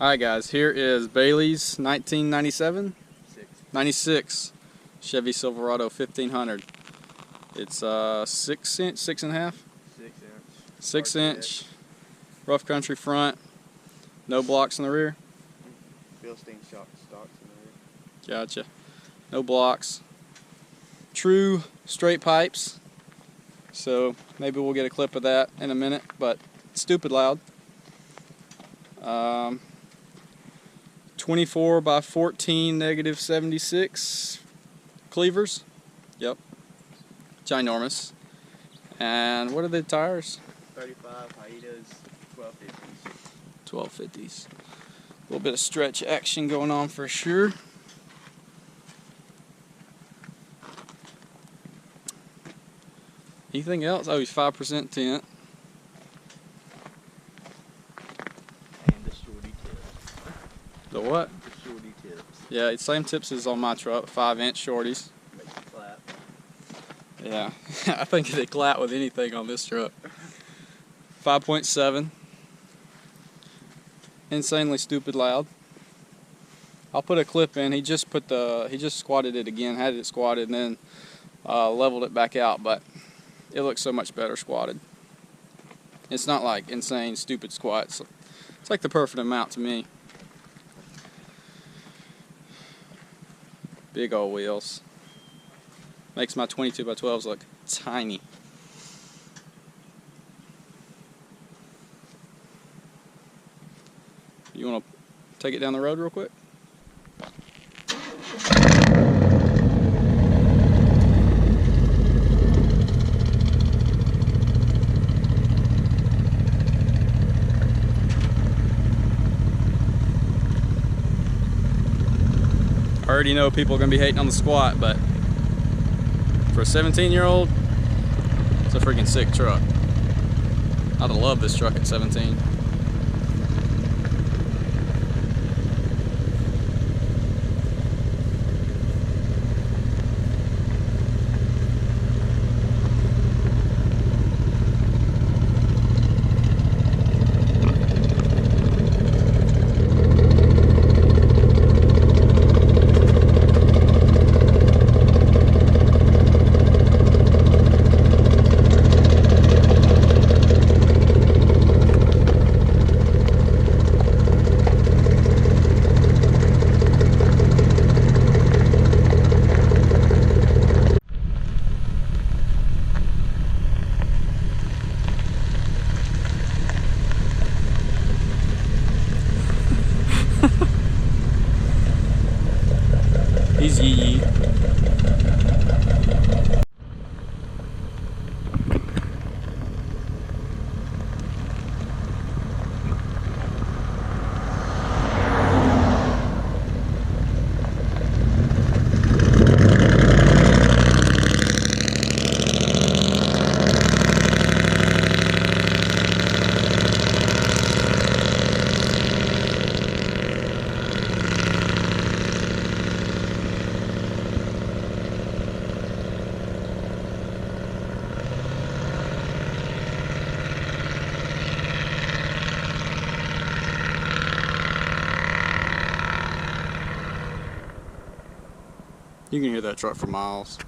Alright guys, here is Bailey's 1997? 96 Chevy Silverado 1500. It's 6 inch, 6.5? 6 inch, rough country front, no blocks in the rear. Philistine stocks in the rear. Gotcha. No blocks. True straight pipes. So maybe we'll get a clip of that in a minute, but stupid loud. 24 by 14 negative 76 cleavers. Yep. Ginormous. And what are the tires? 35 Haidas, 1250s. 1250s. A little bit of stretch action going on for sure. Anything else? Oh, he's 5% tint. And the shorty tips. The what? The shorty tips. Yeah, it's same tips as on my truck, 5-inch shorties. Make you clap. Yeah, I think they clap with anything on this truck. 5.7. Insanely stupid loud. I'll put a clip in. He just squatted it again, had it squatted, and then leveled it back out, but it looks so much better squatted. It's not like insane, stupid squats. It's like the perfect amount to me. Big old wheels. Makes my 22 by 12s look tiny. You want to take it down the road real quick? I already know people are going to be hating on the squat, but for a 17-year-old, it's a freaking sick truck. I'd have loved this truck at 17. He's yee. You can hear that truck for miles.